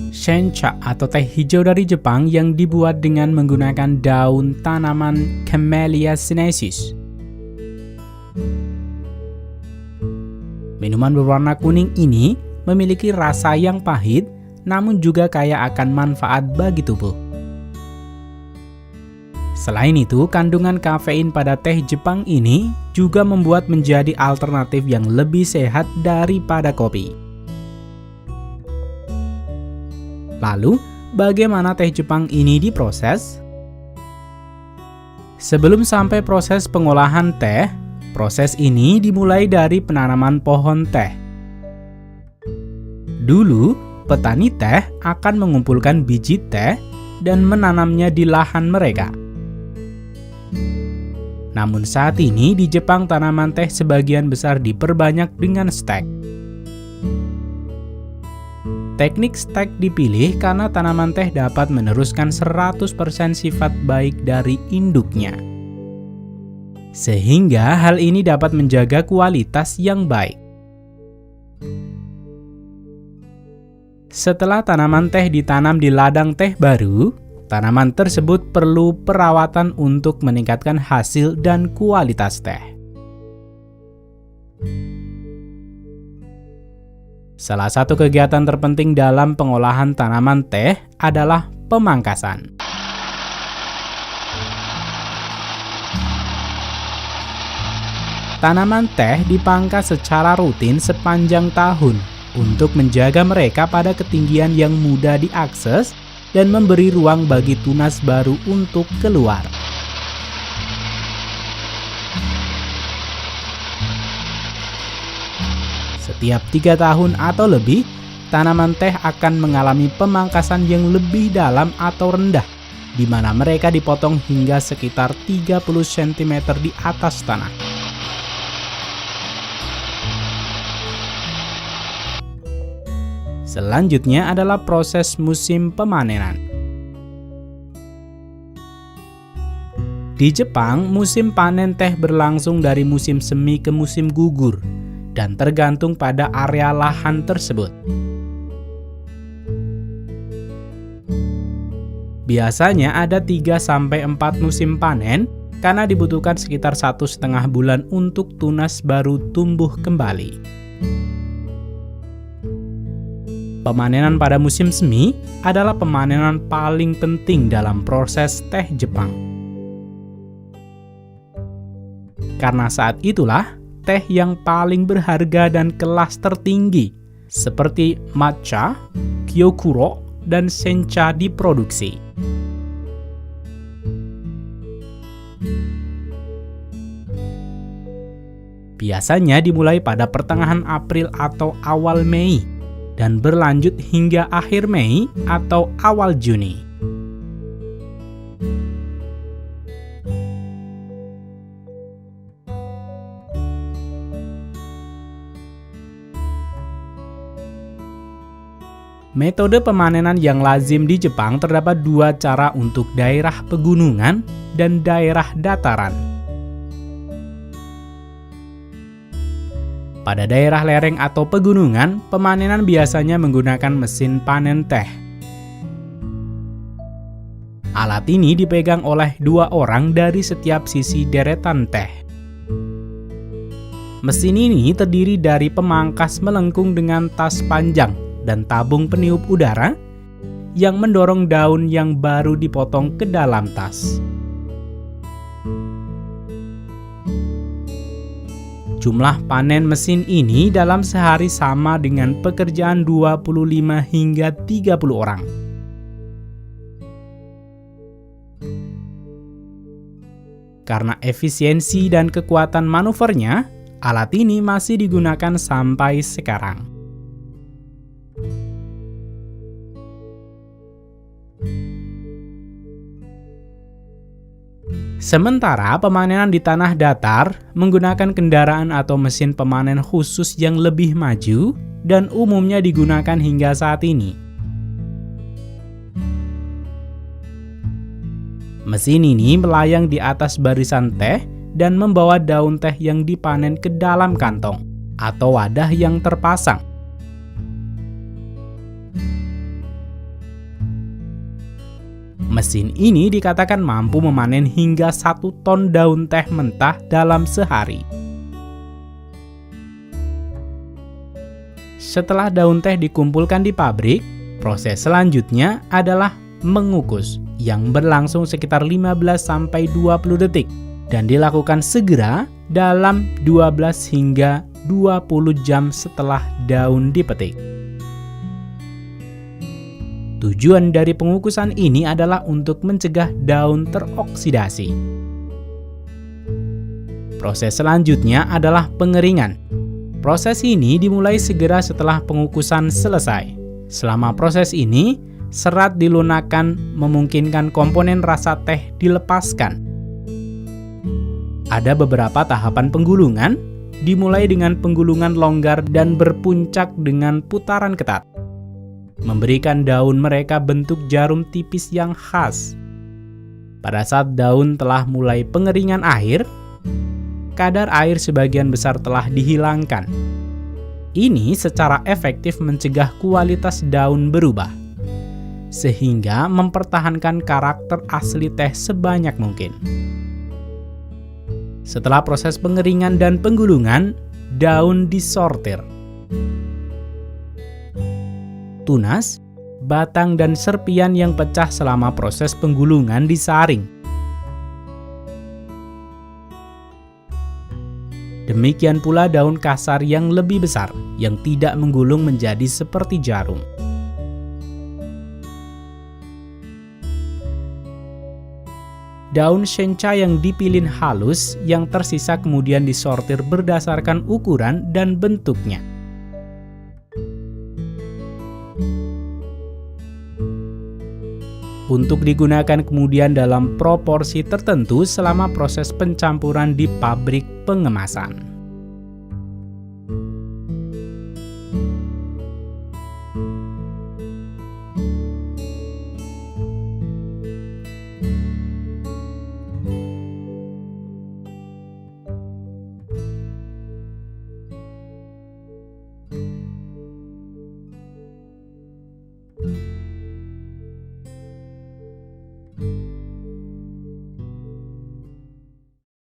Sencha atau teh hijau dari Jepang yang dibuat dengan menggunakan daun tanaman Camellia sinensis. Minuman berwarna kuning ini memiliki rasa yang pahit, namun juga kaya akan manfaat bagi tubuh. Selain itu, kandungan kafein pada teh Jepang ini juga membuat menjadi alternatif yang lebih sehat daripada kopi. Lalu, bagaimana teh Jepang ini diproses? Sebelum sampai proses pengolahan teh, proses ini dimulai dari penanaman pohon teh. Dulu, petani teh akan mengumpulkan biji teh dan menanamnya di lahan mereka. Namun saat ini di Jepang tanaman teh sebagian besar diperbanyak dengan stek. Teknik stek dipilih karena tanaman teh dapat meneruskan 100% sifat baik dari induknya. Sehingga hal ini dapat menjaga kualitas yang baik. Setelah tanaman teh ditanam di ladang teh baru, tanaman tersebut perlu perawatan untuk meningkatkan hasil dan kualitas teh. Salah satu kegiatan terpenting dalam pengolahan tanaman teh adalah pemangkasan. Tanaman teh dipangkas secara rutin sepanjang tahun untuk menjaga mereka pada ketinggian yang mudah diakses dan memberi ruang bagi tunas baru untuk keluar. Setiap 3 tahun atau lebih, tanaman teh akan mengalami pemangkasan yang lebih dalam atau rendah, di mana mereka dipotong hingga sekitar 30 cm di atas tanah. Selanjutnya adalah proses musim pemanenan. Di Jepang, musim panen teh berlangsung dari musim semi ke musim gugur, dan tergantung pada area lahan tersebut. Biasanya ada 3-4 musim panen karena dibutuhkan sekitar 1,5 bulan untuk tunas baru tumbuh kembali. Pemanenan pada musim semi adalah pemanenan paling penting dalam proses teh Jepang. Karena saat itulah teh yang paling berharga dan kelas tertinggi seperti matcha, gyokuro, dan sencha diproduksi. Biasanya dimulai pada pertengahan April atau awal Mei dan berlanjut hingga akhir Mei atau awal Juni. Metode pemanenan yang lazim di Jepang terdapat 2 cara untuk daerah pegunungan dan daerah dataran. Pada daerah lereng atau pegunungan, pemanenan biasanya menggunakan mesin panen teh. Alat ini dipegang oleh 2 orang dari setiap sisi deretan teh. Mesin ini terdiri dari pemangkas melengkung dengan tas panjang dan tabung peniup udara yang mendorong daun yang baru dipotong ke dalam tas. Jumlah panen mesin ini dalam sehari sama dengan pekerjaan 25 hingga 30 orang. Karena efisiensi dan kekuatan manuvernya, alat ini masih digunakan sampai sekarang. Sementara pemanenan di tanah datar menggunakan kendaraan atau mesin pemanen khusus yang lebih maju dan umumnya digunakan hingga saat ini. Mesin ini melayang di atas barisan teh dan membawa daun teh yang dipanen ke dalam kantong atau wadah yang terpasang. Mesin ini dikatakan mampu memanen hingga 1 ton daun teh mentah dalam sehari. Setelah daun teh dikumpulkan di pabrik, proses selanjutnya adalah mengukus yang berlangsung sekitar 15-20 detik dan dilakukan segera dalam 12 hingga 20 jam setelah daun dipetik. Tujuan dari pengukusan ini adalah untuk mencegah daun teroksidasi. Proses selanjutnya adalah pengeringan. Proses ini dimulai segera setelah pengukusan selesai. Selama proses ini, serat dilunakkan memungkinkan komponen rasa teh dilepaskan. Ada beberapa tahapan penggulungan, dimulai dengan penggulungan longgar dan berpuncak dengan putaran ketat, memberikan daun mereka bentuk jarum tipis yang khas. Pada saat daun telah mulai pengeringan air, kadar air sebagian besar telah dihilangkan. Ini secara efektif mencegah kualitas daun berubah, sehingga mempertahankan karakter asli teh sebanyak mungkin. Setelah proses pengeringan dan penggulungan, daun disortir. Tunas, batang, dan serpian yang pecah selama proses penggulungan disaring. Demikian pula daun kasar yang lebih besar, yang tidak menggulung menjadi seperti jarum. Daun sencha yang dipilin halus yang tersisa kemudian disortir berdasarkan ukuran dan bentuknya. Untuk digunakan kemudian dalam proporsi tertentu selama proses pencampuran di pabrik pengemasan.